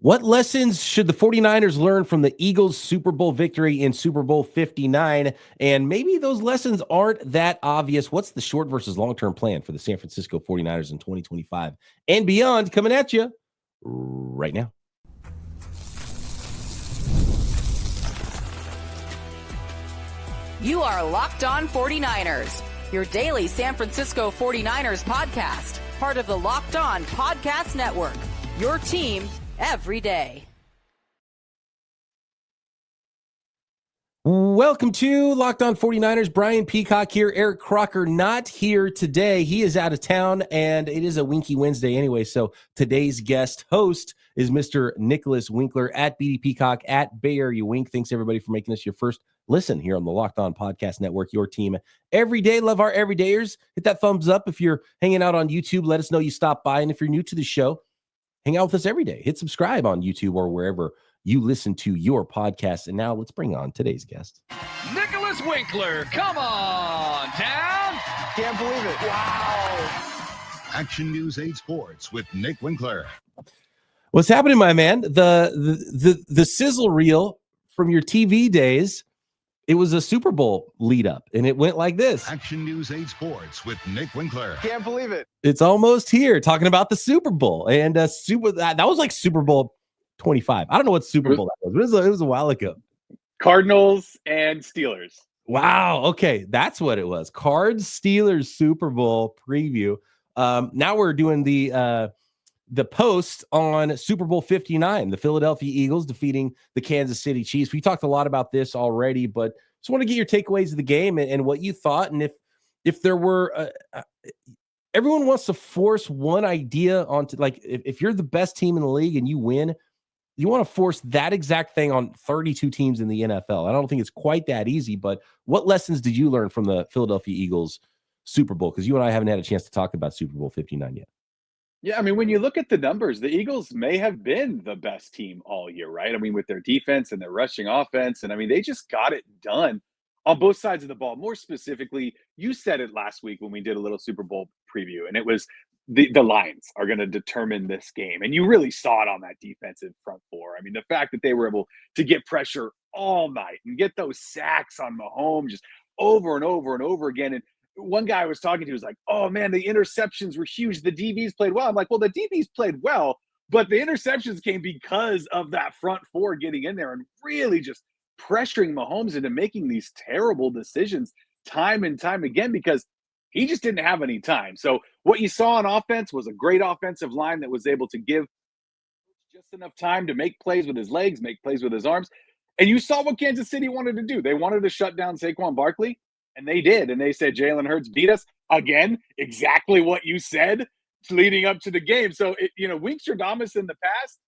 What lessons should the 49ers learn from the Eagles' Super Bowl victory in Super Bowl 59? And maybe those lessons aren't that obvious. What's the short versus long-term plan for the San Francisco 49ers in 2025 and beyond? Coming at you right now. You are Locked On 49ers, your daily San Francisco 49ers podcast, part of the Locked On Podcast Network, your team every day. Welcome to Locked On 49ers. Brian Peacock here. Eric Crocker not here today. He is out of town, and it is a Winky Wednesday anyway. So today's guest host is Mr. Nicholas Winkler at BD Peacock at Bay Area Wink. Thanks, everybody, for making this your first listen here on the Locked On Podcast Network, your team every day. Love our everydayers. Hit that thumbs up. If you're hanging out on YouTube, let us know you stopped by. And if you're new to the show, hang out with us every day. Hit subscribe on YouTube or wherever you listen to your podcast. And now let's bring on today's guest. Nicholas Winkler, come on down. Can't believe it. Wow. Action News 8 Sports with Nick Winkler. What's happening, my man? The sizzle reel from your TV days, it was a Super Bowl lead up, and it went like this. Action News 8 Sports with Nick Winkler. Can't believe it. It's almost here, talking about the Super Bowl. And that was like Super Bowl 25. I don't know what Super Bowl that was. It was a while ago. Cardinals and Steelers. Wow. Okay. That's what it was. Cards Steelers Super Bowl preview. Now we're doing the post on Super Bowl 59, the Philadelphia Eagles defeating the Kansas City Chiefs. We talked a lot about this already, but just want to get your takeaways of the game and what you thought. And if there were, everyone wants to force one idea onto, like, if you're the best team in the league and you win, you want to force that exact thing on 32 teams in the NFL. I don't think it's quite that easy, but what lessons did you learn from the Philadelphia Eagles Super Bowl? Because you and I haven't had a chance to talk about Super Bowl 59 yet. Yeah, I mean, when you look at the numbers, the Eagles may have been the best team all year, right? I mean, with their defense and their rushing offense. And I mean, they just got it done on both sides of the ball. More specifically, you said it last week when we did a little Super Bowl preview, and it was the lines are going to determine this game. And you really saw it on that defensive front four. I mean, the fact that they were able to get pressure all night and get those sacks on Mahomes just over and over and over again. And one guy I was talking to was like, oh, man, the interceptions were huge. The DBs played well. I'm like, well, the DBs played well, but the interceptions came because of that front four getting in there and really just pressuring Mahomes into making these terrible decisions time and time again because he just didn't have any time. So what you saw on offense was a great offensive line that was able to give just enough time to make plays with his legs, make plays with his arms. And you saw what Kansas City wanted to do. They wanted to shut down Saquon Barkley, and they did. And they said Jalen Hurts beat us. Again, exactly what you said leading up to the game. So, Winkstradamus in the past,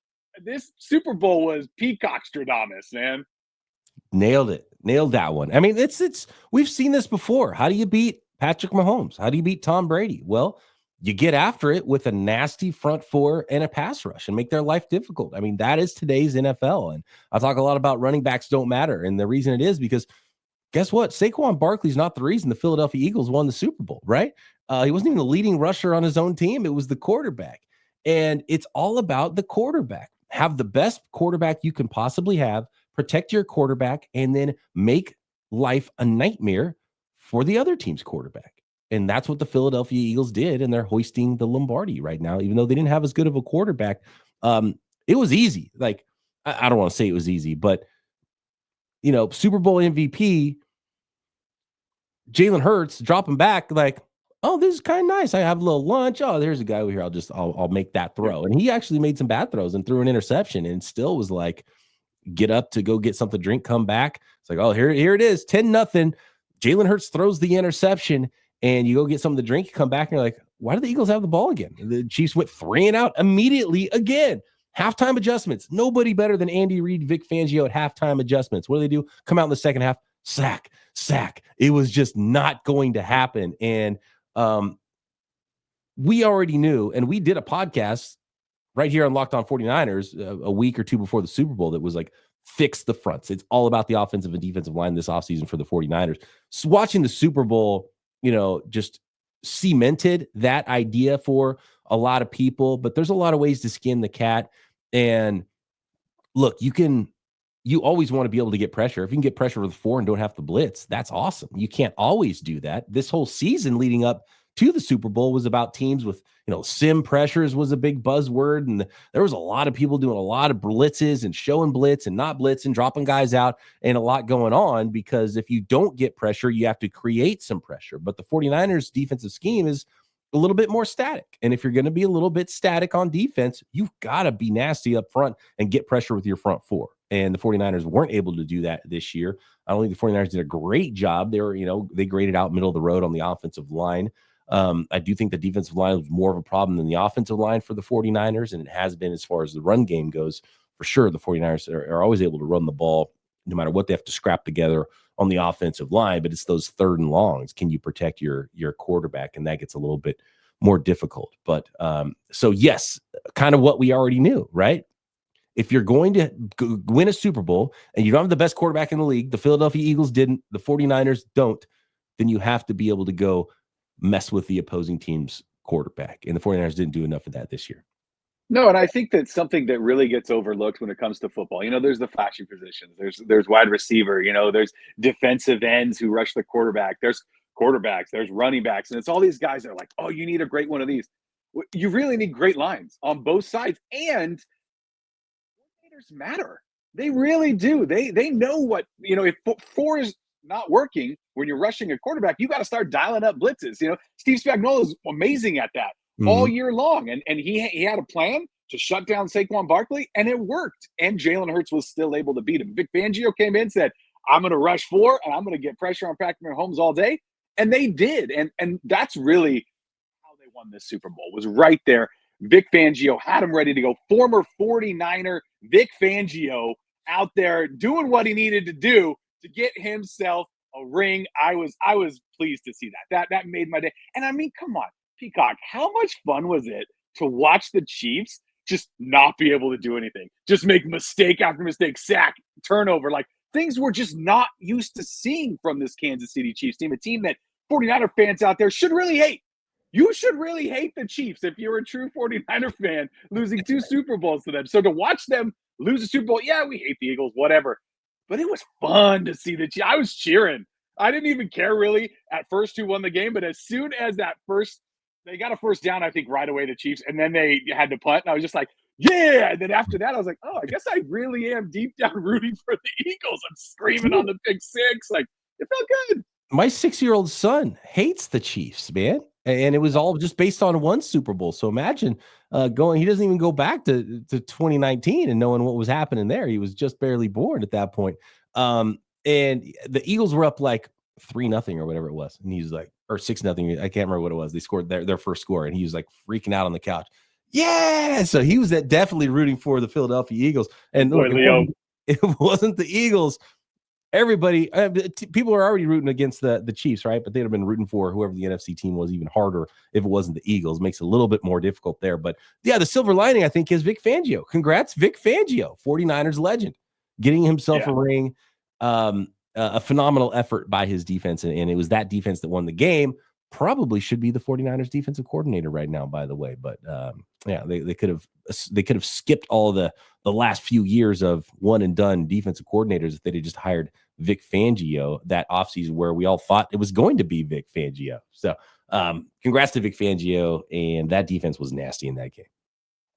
this Super Bowl was Peacockstradamus, man. Nailed it. Nailed that one. I mean, it's we've seen this before. How do you beat Patrick Mahomes? How do you beat Tom Brady? Well, you get after it with a nasty front four and a pass rush and make their life difficult. I mean, that is today's NFL. And I talk a lot about running backs don't matter. And the reason it is because guess what? Saquon Barkley's not the reason the Philadelphia Eagles won the Super Bowl, right? He wasn't even the leading rusher on his own team. It was the quarterback. And it's all about the quarterback. Have the best quarterback you can possibly have, protect your quarterback, and then make life a nightmare for the other team's quarterback. And that's what the Philadelphia Eagles did, and they're hoisting the Lombardi right now, even though they didn't have as good of a quarterback. It was easy. Like, I don't want to say it was easy, but, Super Bowl MVP, Jalen Hurts dropping back, like, oh, this is kind of nice. I have a little lunch. Oh, there's a guy over here. I'll make that throw. And he actually made some bad throws and threw an interception and still was like, get up to go get something to drink, come back. It's like, oh, here it is, 10-0. Jalen Hurts throws the interception, and you go get something to drink, you come back, and you're like, why do the Eagles have the ball again? The Chiefs went 3-and-out immediately again. Halftime adjustments. Nobody better than Andy Reid, Vic Fangio at halftime adjustments. What do? Come out in the second half, sack. It was just not going to happen. And we already knew, and we did a podcast right here on Locked On 49ers a week or two before the Super Bowl that was like, fix the fronts. It's all about the offensive and defensive line this offseason for the 49ers. So watching the Super Bowl, just cemented that idea for a lot of people, but there's a lot of ways to skin the cat. And look, you always want to be able to get pressure. If you can get pressure with 4 and don't have to blitz, that's awesome. You can't always do that. This whole season leading up to the Super Bowl was about teams with, sim pressures was a big buzzword. And there was a lot of people doing a lot of blitzes and showing blitz and not blitz and dropping guys out and a lot going on, because if you don't get pressure, you have to create some pressure. But the 49ers defensive scheme is a little bit more static. And if you're going to be a little bit static on defense, you've got to be nasty up front and get pressure with your front 4. And the 49ers weren't able to do that this year. I don't think the 49ers did a great job. They were, they graded out middle of the road on the offensive line. I do think the defensive line was more of a problem than the offensive line for the 49ers, and it has been as far as the run game goes. For sure, the 49ers are always able to run the ball no matter what they have to scrap together on the offensive line, but it's those 3rd and longs. Can you protect your quarterback? And that gets a little bit more difficult. But so yes, kind of what we already knew, right? If you're going to win a Super Bowl and you don't have the best quarterback in the league, the Philadelphia Eagles didn't, the 49ers don't, then you have to be able to go mess with the opposing team's quarterback. And the 49ers didn't do enough of that this year. No, and I think that's something that really gets overlooked when it comes to football. There's the flashy positions. There's wide receiver. There's defensive ends who rush the quarterback. There's quarterbacks. There's running backs, and it's all these guys that are like, oh, you need a great one of these. You really need great lines on both sides, and coordinators matter. They really do. They know what if 4 is not working when you're rushing a quarterback, you got to start dialing up blitzes. Steve Spagnuolo is amazing at that. All year long. And he had a plan to shut down Saquon Barkley, and it worked. And Jalen Hurts was still able to beat him. Vic Fangio came in and said, I'm going to rush 4, and I'm going to get pressure on Patrick Mahomes all day. And they did. And that's really how they won this Super Bowl, was right there. Vic Fangio had him ready to go. Former 49er Vic Fangio out there doing what he needed to do to get himself a ring. I was pleased to see that. That made my day. And I mean, come on. Peacock, how much fun was it to watch the Chiefs just not be able to do anything? Just make mistake after mistake, sack, turnover. Like, things we're just not used to seeing from this Kansas City Chiefs team, a team that 49er fans out there should really hate. You should really hate the Chiefs if you're a true 49er fan, losing 2 Super Bowls to them. So to watch them lose a Super Bowl, yeah, we hate the Eagles, whatever. But it was fun to see the Chiefs. I was cheering. I didn't even care really at first who won the game, but as soon as they got a first down, I think, right away, the Chiefs, and then they had to punt. And I was just like, yeah. And then after that, I was like, oh, I guess I really am deep down rooting for the Eagles. I'm screaming on the pick 6. Like, it felt good. My 6-year-old son hates the Chiefs, man. And it was all just based on one Super Bowl. So imagine he doesn't even go back to 2019 and knowing what was happening there. He was just barely born at that point. And the Eagles were up like 3-0 or whatever it was. And he's like, or 6-0. I can't remember what it was. They scored their first score, and he was like freaking out on the couch. Yeah. So he was definitely rooting for the Philadelphia Eagles. And look, it wasn't the Eagles. Everybody, people are already rooting against the Chiefs, right? But they'd have been rooting for whoever the NFC team was even harder if it wasn't the Eagles. It makes it a little bit more difficult there. But yeah, the silver lining, I think, is Vic Fangio. Congrats, Vic Fangio, 49ers legend, getting himself a ring. A phenomenal effort by his defense, and it was that defense that won the game. Probably should be the 49ers defensive coordinator right now, by the way. But yeah, they could have skipped all the last few years of one and done defensive coordinators if they'd have just hired Vic Fangio that offseason, where we all thought it was going to be Vic Fangio. So congrats to Vic Fangio, and that defense was nasty in that game.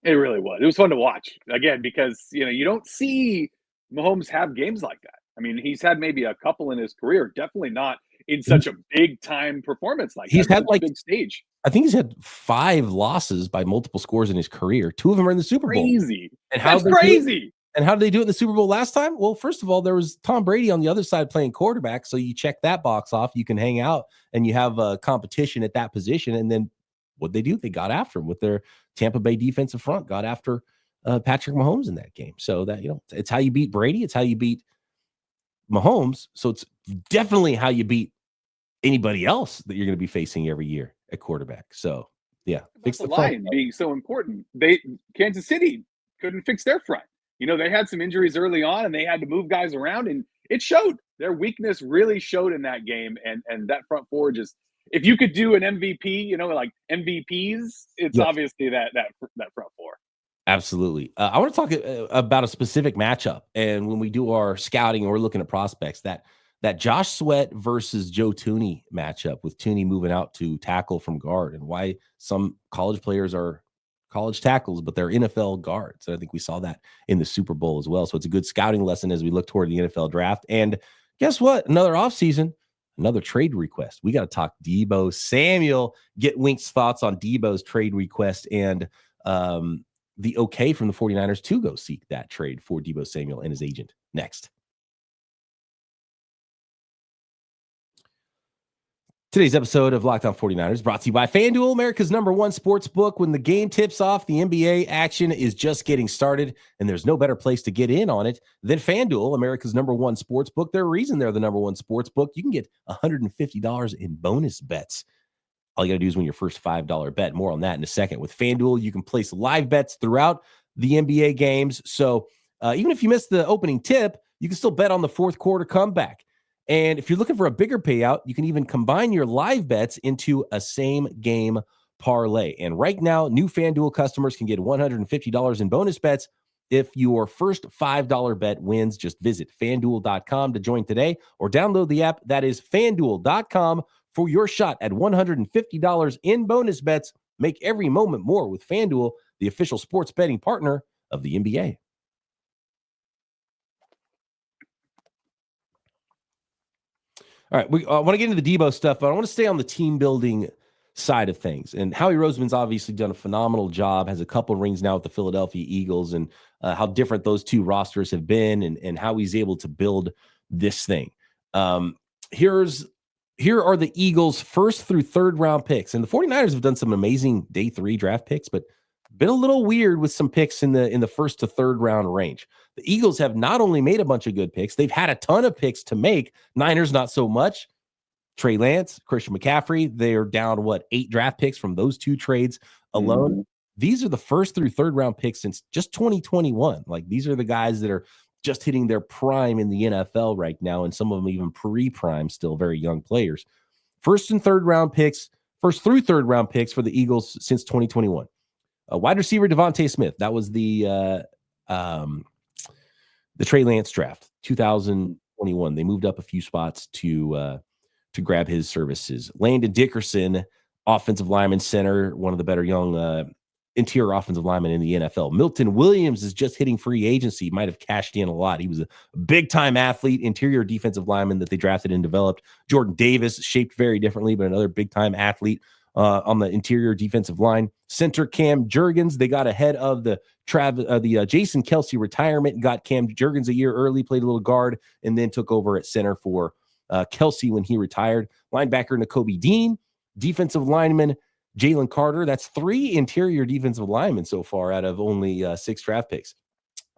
It really was. It was fun to watch, again, because you don't see Mahomes have games like that. I mean, he's had maybe a couple in his career, definitely not in such a big time performance like he's that. Had like big stage. I think he's had 5 losses by multiple scores in his career. 2 of them are in the Super Bowl. Crazy. And That's crazy. And how did they do it in the Super Bowl last time? Well, first of all, there was Tom Brady on the other side playing quarterback. So you check that box off. You can hang out and you have a competition at that position. And then what'd they do? They got after him with their Tampa Bay defensive front, got after Patrick Mahomes in that game. So that, it's how you beat Brady. It's how you beat Mahomes. So it's definitely how you beat anybody else that you're going to be facing every year at quarterback. So yeah, fix the line being so important. Kansas City couldn't fix their front. They had some injuries early on, and they had to move guys around, and it showed. Their weakness really showed in that game, and that front four just. If you could do an MVP, like MVPs, it's obviously that front four. Absolutely. I want to talk about a specific matchup. And when we do our scouting and we're looking at prospects, that Josh Sweat versus Joe Tooney matchup, with Tooney moving out to tackle from guard, and why some college players are college tackles, but they're NFL guards. And I think we saw that in the Super Bowl as well. So it's a good scouting lesson as we look toward the NFL draft. And guess what? Another offseason, another trade request. We got to talk Deebo Samuel, get Wink's thoughts on Deebo's trade request, and the okay from the 49ers to go seek that trade for Deebo Samuel and his agent. Next. Today's episode of Locked On 49ers brought to you by FanDuel, America's #1 sports book. When the game tips off, the NBA action is just getting started, and there's no better place to get in on it than FanDuel, America's #1 sports book. There's a reason they're the #1 sports book. You can get $150 in bonus bets. All you got to do is win your first $5 bet. More on that in a second. With FanDuel, you can place live bets throughout the NBA games. So even if you miss the opening tip, you can still bet on the fourth quarter comeback. And if you're looking for a bigger payout, you can even combine your live bets into a same game parlay. And right now, new FanDuel customers can get $150 in bonus bets if your first $5 bet wins. Just visit FanDuel.com to join today or download the app. That is FanDuel.com for your shot at $150 in bonus bets. Make every moment more with FanDuel, the official sports betting partner of the NBA. All right, I want to get into the Deebo stuff, but I want to stay on the team building side of things. And Howie Roseman's obviously done a phenomenal job, has a couple of rings now with the Philadelphia Eagles, and how different those two rosters have been, and how he's able to build this thing. Here are the Eagles' first through third round picks. And the 49ers have done some amazing day 3 draft picks, but been a little weird with some picks in the first to third round range. The Eagles have not only made a bunch of good picks, they've had a ton of picks to make. Niners, not so much. Trey Lance, Christian McCaffrey, they're down, 8 draft picks from those 2 trades alone. Mm-hmm. These are the first through third round picks since just 2021. Like, these are the guys that are just hitting their prime in the NFL right now, and some of them even pre-prime, still very young players. First and third round picks, first through third round picks for the Eagles since 2021. Wide receiver Devontae Smith. That was the Trey Lance draft, 2021. They moved up a few spots to grab his services. Landon Dickerson, offensive lineman, center, one of the better young interior offensive linemen in the NFL. Milton Williams is just hitting free agency. He might have cashed in a lot. He was a big-time athlete, interior defensive lineman that they drafted and developed. Jordan Davis, shaped very differently, but another big-time athlete on the interior defensive line. Center Cam Jurgens, they got ahead of the Jason Kelce retirement, got Cam Jurgens a year early, played a little guard, and then took over at center for Kelce when he retired. Linebacker Nakobe Dean, defensive lineman Jalen Carter. That's 3 interior defensive linemen so far out of only 6 draft picks.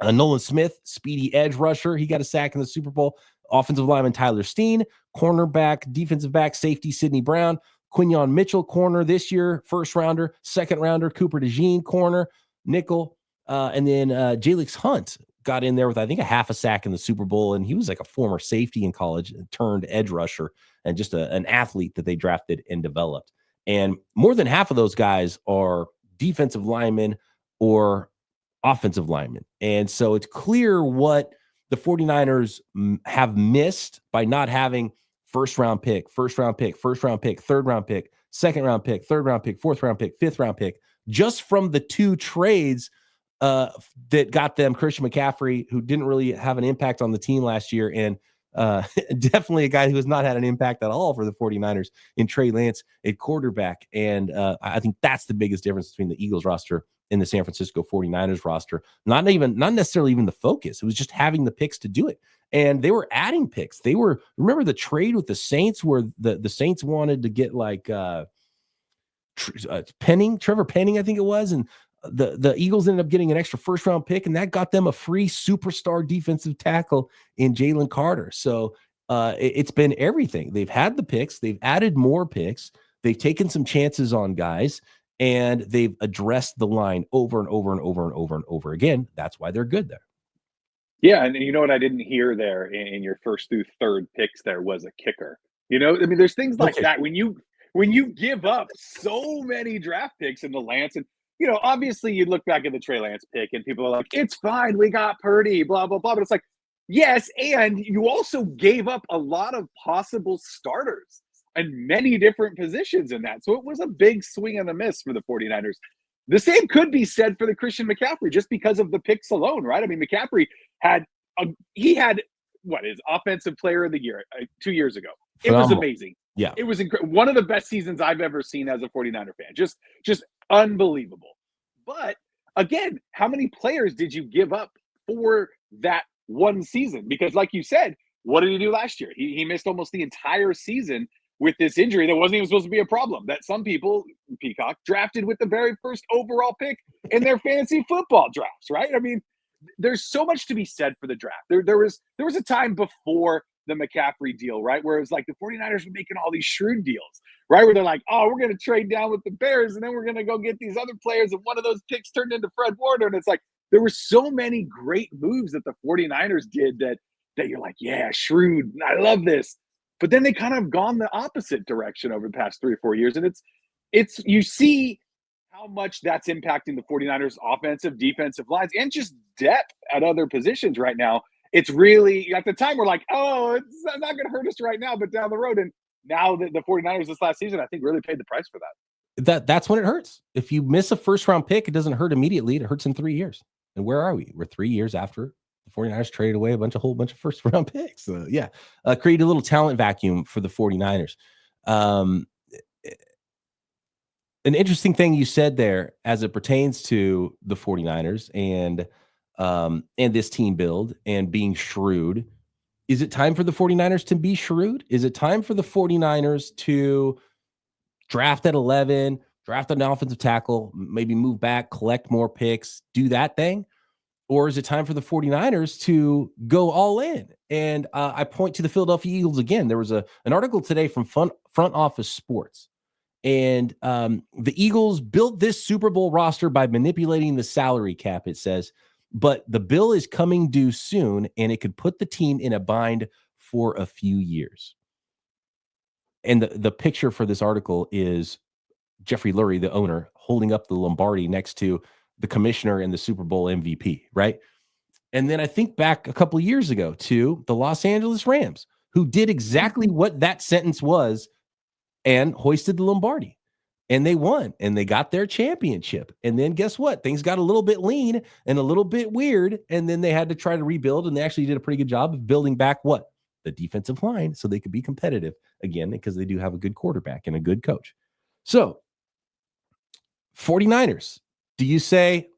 Nolan Smith, speedy edge rusher. He got a sack in the Super Bowl. Offensive lineman Tyler Steen, cornerback, defensive back, safety Sidney Brown. Quinyon Mitchell, corner this year, first rounder. Second rounder, Cooper DeJean, corner, nickel. And then Jalix Hunt got in there with, I think, a half a sack in the Super Bowl. And he was like a former safety in college, turned edge rusher, and just an athlete that they drafted and developed. And more than half of those guys are defensive linemen or offensive linemen. And so it's clear what the 49ers have missed by not having first round pick, third round pick, second round pick, third round pick, fourth round pick, fifth round pick, just from the 2 trades that got them Christian McCaffrey, who didn't really have an impact on the team last year, and definitely a guy who has not had an impact at all for the 49ers in Trey Lance at quarterback. And I think that's the biggest difference between the Eagles roster and the San Francisco 49ers roster. Not necessarily even the focus. It was just having the picks to do it. And they were adding picks. Remember the trade with the Saints where the Saints wanted to get like Trevor Penning, I think it was. And the Eagles ended up getting an extra first round pick, and that got them a free superstar defensive tackle in Jalen Carter. So it's been everything. They've had the picks. They've added more picks. They've taken some chances on guys, and they've addressed the line over and over and over and over and over again. That's why they're good there. Yeah, and you know what I didn't hear there in your first through third picks there was a kicker. You know, I mean, there's things like that when you give up so many draft picks in the Lance, and obviously you look back at the Trey Lance pick and people are like, it's fine, we got Purdy, blah, blah, blah. But it's like, yes, and you also gave up a lot of possible starters and many different positions in that. So it was a big swing and a miss for the 49ers. The same could be said for the Christian McCaffrey just because of the picks alone, right? I mean, McCaffrey had his offensive player of the year 2 years ago. Phenomenal. It was amazing. Yeah. It was one of the best seasons I've ever seen as a 49er fan. Just unbelievable. But again, how many players did you give up for that one season? Because like you said, what did he do last year? He missed almost the entire season with this injury that wasn't even supposed to be a problem, that some people, Peacock, drafted with the very first overall pick in their fantasy football drafts, right? I mean, there's so much to be said for the draft. There was a time before the McCaffrey deal, right, where it was like the 49ers were making all these shrewd deals, right, where they're like, oh, we're going to trade down with the Bears, and then we're going to go get these other players, and one of those picks turned into Fred Warner, and it's like there were so many great moves that the 49ers did that you're like, yeah, shrewd, I love this. But then they kind of gone the opposite direction over the past 3 or 4 years. And it's you see how much that's impacting the 49ers offensive, defensive lines, and just depth at other positions right now. It's really, at the time, we're like, oh, it's not going to hurt us right now, but down the road. And now the 49ers this last season, I think, really paid the price for that. That's when it hurts. If you miss a first-round pick, it doesn't hurt immediately. It hurts in 3 years. And where are we? We're 3 years after the 49ers traded away a whole bunch of first-round picks. Created a little talent vacuum for the 49ers. An interesting thing you said there as it pertains to the 49ers and this team build and being shrewd. Is it time for the 49ers to be shrewd? Is it time for the 49ers to draft at 11, draft an offensive tackle, maybe move back, collect more picks, do that thing? Or is it time for the 49ers to go all in? And I point to the Philadelphia Eagles again. There was an article today from Front Office Sports. And the Eagles built this Super Bowl roster by manipulating the salary cap, it says. But the bill is coming due soon, and it could put the team in a bind for a few years. And the picture for this article is Jeffrey Lurie, the owner, holding up the Lombardi next to the commissioner and the Super Bowl MVP, right? And then I think back a couple of years ago to the Los Angeles Rams, who did exactly what that sentence was and hoisted the Lombardi. And they won, and they got their championship. And then guess what? Things got a little bit lean and a little bit weird, and then they had to try to rebuild, and they actually did a pretty good job of building back what? The defensive line, so they could be competitive again, because they do have a good quarterback and a good coach. So, 49ers, do you say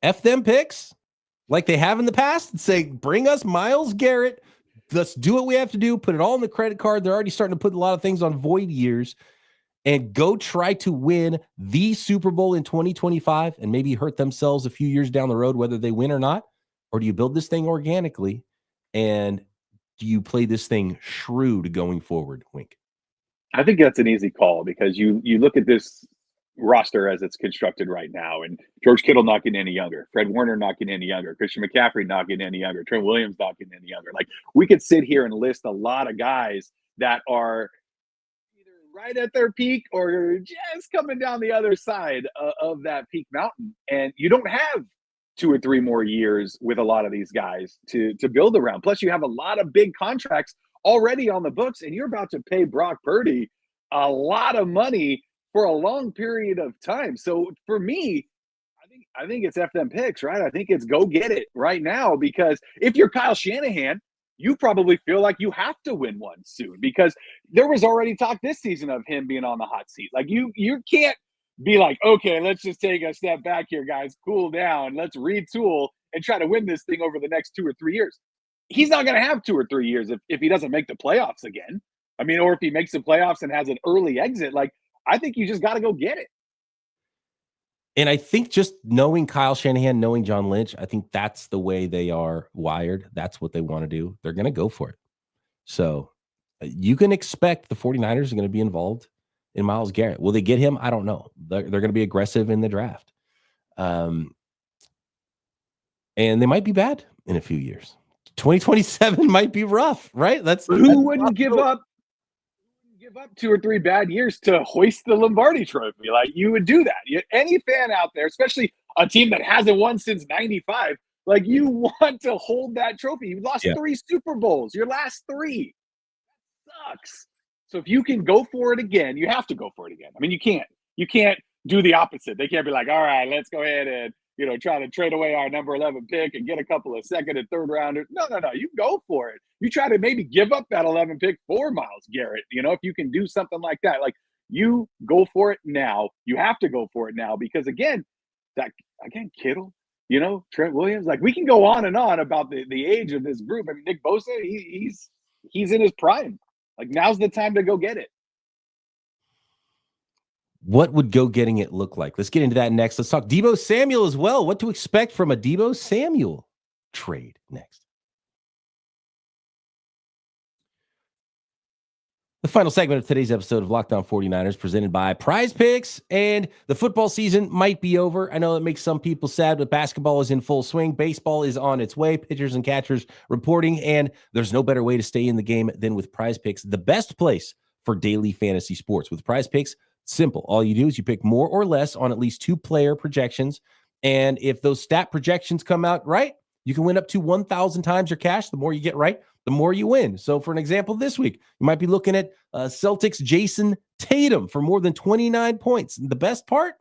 F them picks like they have in the past and say, bring us Myles Garrett, let's do what we have to do, put it all on the credit card? They're already starting to put a lot of things on void years, and go try to win the Super Bowl in 2025 and maybe hurt themselves a few years down the road, whether they win or not? Or do you build this thing organically, and do you play this thing shrewd going forward? Wink. I think that's an easy call, because you look at this roster as it's constructed right now, and George Kittle not getting any younger, Fred Warner not getting any younger, Christian McCaffrey not getting any younger, Trent Williams not getting any younger. Like, we could sit here and list a lot of guys that are either right at their peak or just coming down the other side of that peak mountain, and you don't have 2 or 3 more years with a lot of these guys to build around. Plus, you have a lot of big contracts already on the books, and you're about to pay Brock Purdy a lot of money for a long period of time. So for me, I think it's F them picks, right? I think it's go get it right now, because if you're Kyle Shanahan, you probably feel like you have to win one soon, because there was already talk this season of him being on the hot seat. Like, you can't be like, okay, let's just take a step back here, guys, cool down, let's retool and try to win this thing over the next 2 or 3 years. He's not going to have 2 or 3 years if he doesn't make the playoffs again. I mean, or if he makes the playoffs and has an early exit. Like, I think you just got to go get it. And I think just knowing Kyle Shanahan, knowing John Lynch, I think that's the way they are wired. That's what they want to do. They're going to go for it. So you can expect the 49ers are going to be involved in Myles Garrett. Will they get him? I don't know. They're going to be aggressive in the draft. And they might be bad in a few years. 2027 might be rough, right? Who wouldn't give up give up 2 or 3 bad years to hoist the Lombardi trophy. Like, you would do that. Any fan out there, especially a team that hasn't won since 95, like, you want to hold that trophy. You lost 3 Super Bowls, your last 3. That sucks. So if you can go for it again, you have to go for it again. I mean, you can't do the opposite. They can't be like, all right, let's go ahead and, try to trade away our number 11 pick and get a couple of second and third rounders. No. You go for it. You try to maybe give up that 11 pick for Myles Garrett. If you can do something like that, like, you go for it now. You have to go for it now because Kittle, Trent Williams, like, we can go on and on about the age of this group. I mean, Nick Bosa, he's in his prime. Like, now's the time to go get it. What would go getting it look like? Let's get into that next. Let's talk Deebo Samuel as well. What to expect from a Deebo Samuel trade next. The final segment of today's episode of Locked On 49ers presented by PrizePicks, and the football season might be over. I know it makes some people sad, but basketball is in full swing. Baseball is on its way. Pitchers and catchers reporting, and there's no better way to stay in the game than with PrizePicks, the best place for daily fantasy sports. With PrizePicks, simple. All you do is you pick more or less on at least 2 player projections, and if those stat projections come out right, you can win up to 1,000 times your cash. The more you get right, the more you win. So for an example, this week, you might be looking at Celtics Jason Tatum for more than 29 points. And the best part,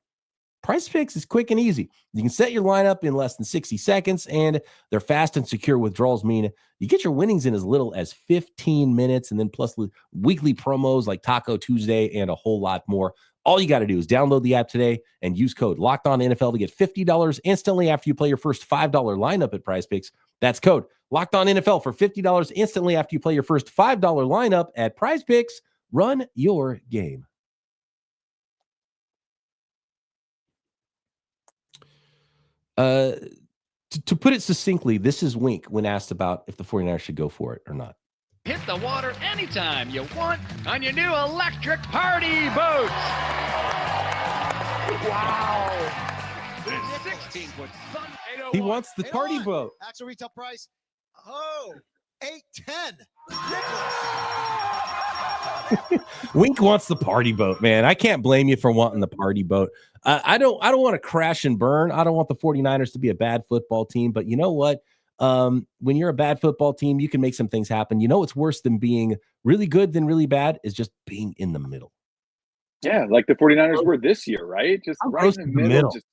PrizePicks is quick and easy. You can set your lineup in less than 60 seconds, and their fast and secure withdrawals mean you get your winnings in as little as 15 minutes, and then plus weekly promos like Taco Tuesday and a whole lot more. All you got to do is download the app today and use code LOCKEDONNFL to get $50 instantly after you play your first $5 lineup at PrizePicks. That's code LOCKEDONNFL for $50 instantly after you play your first $5 lineup at PrizePicks. Run your game. To put it succinctly, this is Wink when asked about if the 49ers should go for it or not. Hit the water anytime you want on your new electric party boats. Wow. This 16-foot sun. He wants the party boat. Actual retail price. Oh, $810. Wink wants the party boat, man. I can't blame you for wanting the party boat. I don't want to crash and burn. I don't want the 49ers to be a bad football team, but you know what? When you're a bad football team, you can make some things happen. You know what's worse than being really good than really bad is just being in the middle. Yeah, like the 49ers were this year, right? Just right in the middle, just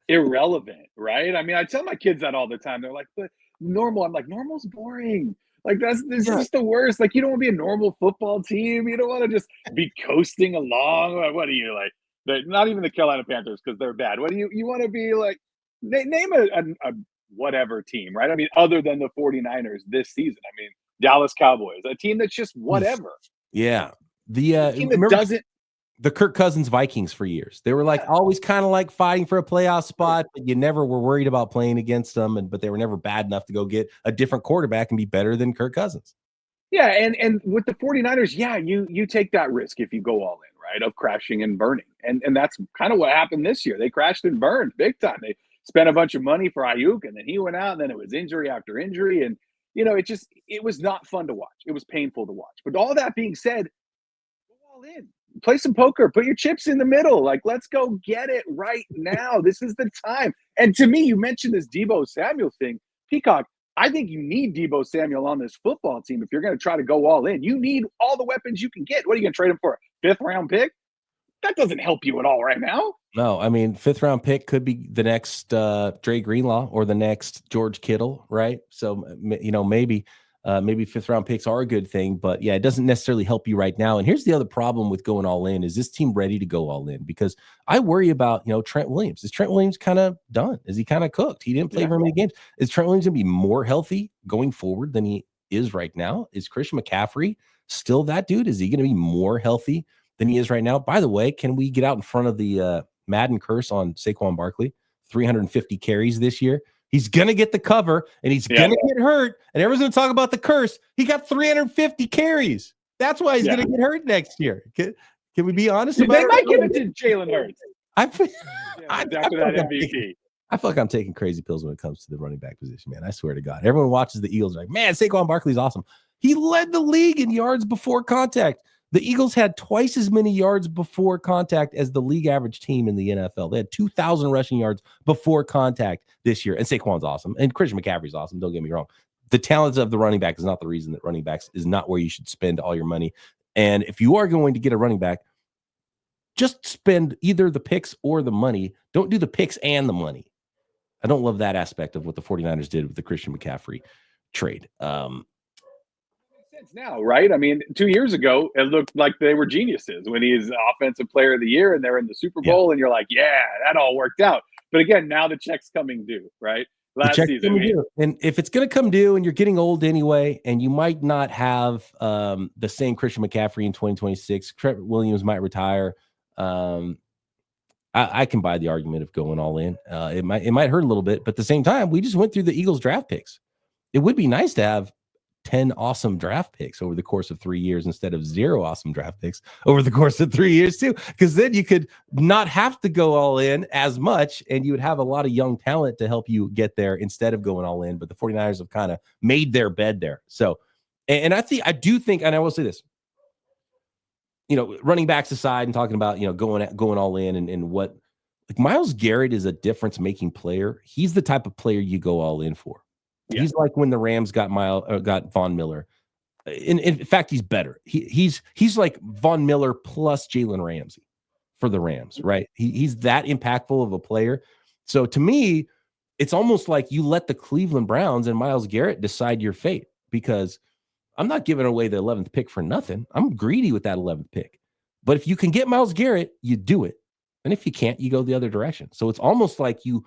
irrelevant, right? I mean, I tell my kids that all the time. They're like, but normal. I'm like, normal's boring. Like, this is just the worst. Like, you don't want to be a normal football team. You don't want to just be coasting along. What are you like? Not even the Carolina Panthers because they're bad. What do you want to be like? Name a whatever team, right? I mean, other than the 49ers this season. I mean, Dallas Cowboys, a team that's just whatever. Yeah. The team that doesn't. The Kirk Cousins Vikings for years. They were like always kind of like fighting for a playoff spot, but you never were worried about playing against them. But they were never bad enough to go get a different quarterback and be better than Kirk Cousins. Yeah. And with the 49ers, you take that risk if you go all in, right? Of crashing and burning. And that's kind of what happened this year. They crashed and burned big time. They spent a bunch of money for Ayuk, and then he went out, and then it was injury after injury. And, it was not fun to watch. It was painful to watch. But all that being said, go all in. Play some poker. Put your chips in the middle. Like, let's go get it right now. This is the time. And to me, you mentioned this Deebo Samuel thing. Peacock, I think you need Deebo Samuel on this football team if you're going to try to go all in. You need all the weapons you can get. What are you going to trade him for? A 5th-round pick? That doesn't help you at all right now. No, I mean, 5th-round pick could be the next Dre Greenlaw or the next George Kittle, right? So, maybe 5th-round picks are a good thing, but yeah, it doesn't necessarily help you right now. And here's the other problem with going all in: is this team ready to go all in? Because I worry about Trent Williams. Is Trent Williams kind of done? Is he kind of cooked? He didn't play very many games. Is Trent Williams gonna be more healthy going forward than he is right now? Is Christian McCaffrey still that dude? Is he gonna be more healthy than he is right now? By the way, can we get out in front of the Madden curse on Saquon Barkley? 350 carries this year. He's going to get the cover, and he's going to get hurt, and everyone's going to talk about the curse. He got 350 carries. That's why he's going to get hurt next year. Can we be honest about it? They might give it to Jalen Hurts. After that MVP. I feel like I'm taking crazy pills when it comes to the running back position, man. I swear to God. Everyone watches the Eagles like, man, Saquon Barkley's awesome. He led the league in yards before contact. The Eagles had twice as many yards before contact as the league average team in the NFL. They had 2,000 rushing yards before contact this year. And Saquon's awesome. And Christian McCaffrey's awesome. Don't get me wrong. The talents of the running back is not the reason that running backs is not where you should spend all your money. And if you are going to get a running back, just spend either the picks or the money. Don't do the picks and the money. I don't love that aspect of what the 49ers did with the Christian McCaffrey trade. Sense now, right? I mean, 2 years ago, it looked like they were geniuses when he's offensive player of the year and they're in the Super Bowl, and you're like, yeah, that all worked out. But again, now the check's coming due, right? Last season. And if it's going to come due and you're getting old anyway, and you might not have the same Christian McCaffrey in 2026, Trent Williams might retire. I can buy the argument of going all in. It might hurt a little bit, but at the same time, we just went through the Eagles draft picks. It would be nice to have 10 awesome draft picks over the course of 3 years instead of 0 awesome draft picks over the course of 3 years too, because then you could not have to go all in as much and you would have a lot of young talent to help you get there instead of going all in. But the 49ers have kind of made their bed there. So, and I do think, and I will say this, running backs aside and talking about, going all in and what, like Myles Garrett is a difference making player. He's the type of player you go all in for. Yeah. He's like when the Rams got Von Miller. In fact, he's better. He's like Von Miller plus Jalen Ramsey for the Rams, right? He's that impactful of a player. So to me, it's almost like you let the Cleveland Browns and Myles Garrett decide your fate, because I'm not giving away the 11th pick for nothing. I'm greedy with that 11th pick. But if you can get Myles Garrett, you do it. And if you can't, you go the other direction. So it's almost like you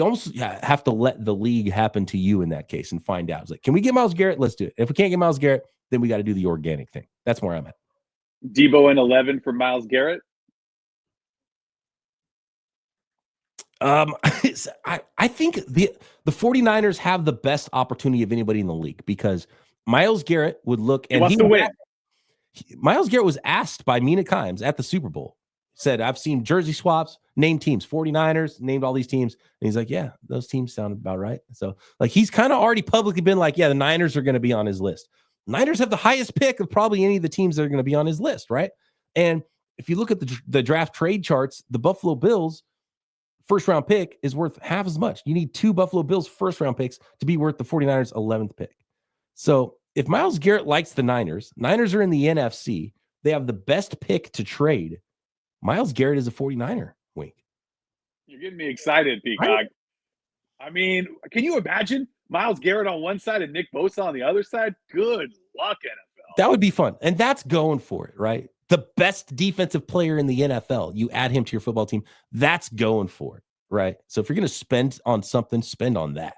almost have to let the league happen to you in that case and find out. It's like, can we get Myles Garrett? Let's do it. If we can't get Myles Garrett, then we got to do the organic thing. That's where I'm at. Debo and 11 for Myles Garrett. I think the 49ers have the best opportunity of anybody in the league, because Myles Garrett would look and he wants to win. Myles Garrett was asked by Mina Kimes at the Super Bowl, said, I've seen jersey swaps, named teams, 49ers, named all these teams. And he's like, yeah, those teams sound about right. So like, he's kind of already publicly been like, yeah, the Niners are going to be on his list. Niners have the highest pick of probably any of the teams that are going to be on his list. Right. And if you look at the draft trade charts, the Buffalo Bills first round pick is worth half as much. You need 2 Buffalo Bills first round picks to be worth the 49ers 11th pick. So if Myles Garrett likes the Niners are in the NFC. They have the best pick to trade. Myles Garrett is a 49er. Wink. You're getting me excited, Peacock. Right? I mean, can you imagine Myles Garrett on one side and Nick Bosa on the other side? Good luck, NFL. That would be fun. And that's going for it, right? The best defensive player in the NFL. You add him to your football team. That's going for it, right? So if you're going to spend on something, spend on that.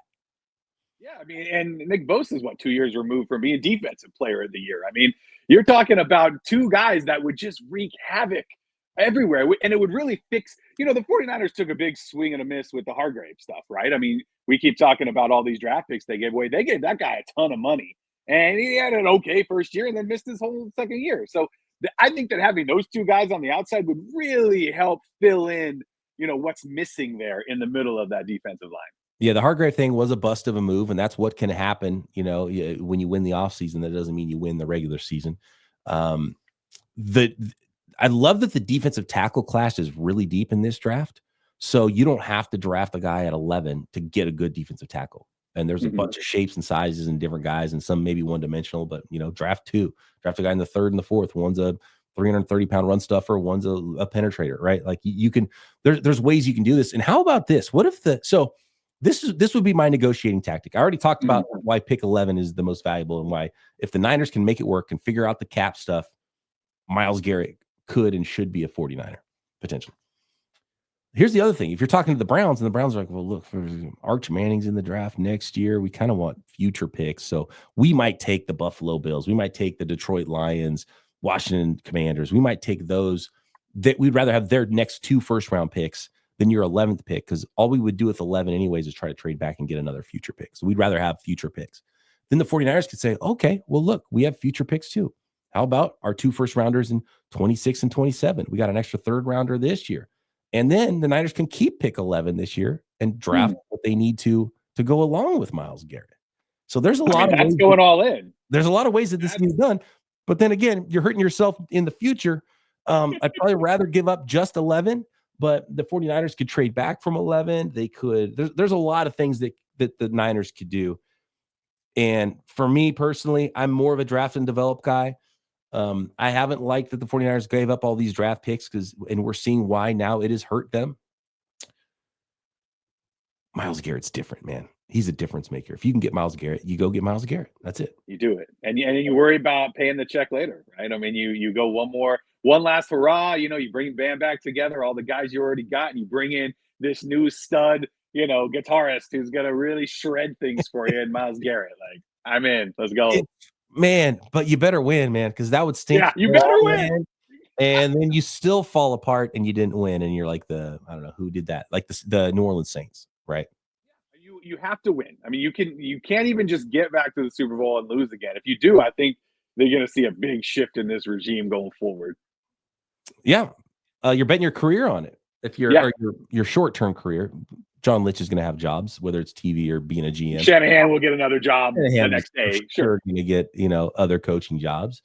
Yeah, I mean, and Nick Bosa is 2 years removed from being defensive player of the year. I mean, you're talking about 2 guys that would just wreak havoc everywhere. And it would really fix, the 49ers took a big swing and a miss with the Hargrave stuff, right? I mean, we keep talking about all these draft picks they gave away. They gave that guy a ton of money, and he had an okay first year and then missed his whole second year. So I think that having those 2 guys on the outside would really help fill in, what's missing there in the middle of that defensive line. Yeah, the Hargrave thing was a bust of a move, and that's what can happen, when you win the offseason. That doesn't mean you win the regular season. I love that the defensive tackle class is really deep in this draft. So you don't have to draft a guy at 11 to get a good defensive tackle. And there's a bunch of shapes and sizes and different guys, and some maybe one-dimensional, but, draft 2. Draft a guy in the 3rd and the 4th. One's a 330-pound run stuffer. One's a penetrator, right? Like you can – there's ways you can do this. And how about this? What if this would be my negotiating tactic. I already talked about why pick 11 is the most valuable, and why if the Niners can make it work and figure out the cap stuff, Myles Garrett could and should be a 49er potentially. Here's the other thing. If you're talking to the Browns, and the Browns are like, well, look, Arch Manning's in the draft next year. We kind of want future picks. So we might take the Buffalo Bills. We might take the Detroit Lions, Washington Commanders. We might take those. That we'd rather have their next 2 first-round picks than your 11th pick, because all we would do with 11 anyways is try to trade back and get another future pick. So we'd rather have future picks. Then the 49ers could say, okay, well, look, we have future picks too. How about our 2 first rounders in 26 and 27? We got an extra 3rd rounder this year. And then the Niners can keep pick 11 this year and draft what they need to go along with Myles Garrett. So there's a lot of ways going all in. There's a lot of ways that this can be done. But then again, you're hurting yourself in the future. I'd probably rather give up just 11, but the 49ers could trade back from 11. They could. There's a lot of things that the Niners could do. And for me personally, I'm more of a draft and develop guy. I haven't liked that the 49ers gave up all these draft picks and we're seeing why now it has hurt them. Myles Garrett's different, man. He's a difference maker. If you can get Myles Garrett, you go get Myles Garrett. That's it. You do it. And you worry about paying the check later, right? I mean, you go one last hurrah, you bring Bam back together, all the guys you already got, and you bring in this new stud, guitarist who's going to really shred things for you, and Myles Garrett. Like, I'm in. Let's go. Man, but you better win, man, because that would stink. Yeah, you better win. And then you still fall apart and you didn't win. And you're like I don't know who did that, like the New Orleans Saints, right? You have to win. I mean, you can't even just get back to the Super Bowl and lose again. If you do, I think they're going to see a big shift in this regime going forward. Yeah. You're betting your career on it. If you're or your short-term career, John Litch is going to have jobs, whether it's TV or being a GM. Shanahan will get another job the next day. Sure. Going to get, other coaching jobs.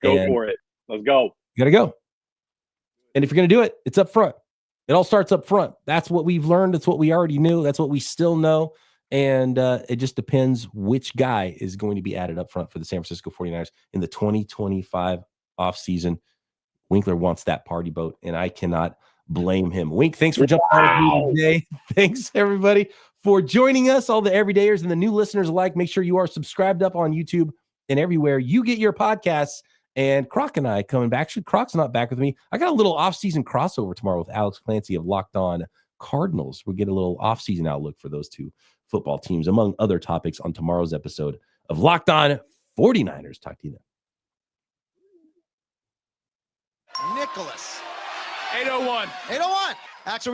Go for it. Let's go. You got to go. And if you're going to do it, it's up front. It all starts up front. That's what we've learned. That's what we already knew. That's what we still know. And it just depends which guy is going to be added up front for the San Francisco 49ers in the 2025 offseason. Winkler wants that party boat, and I cannot blame him. Wink, thanks for jumping on with me today. Thanks, everybody, for joining us, all the everydayers and the new listeners alike. Make sure you are subscribed up on YouTube and everywhere you get your podcasts. And Croc and I coming back. Actually, Croc's not back with me. I got a little off-season crossover tomorrow with Alex Clancy of Locked On Cardinals. We'll get a little off-season outlook for those two football teams, among other topics, on tomorrow's episode of Locked On 49ers. Talk to you then. Nicholas. 801. 801. Actually,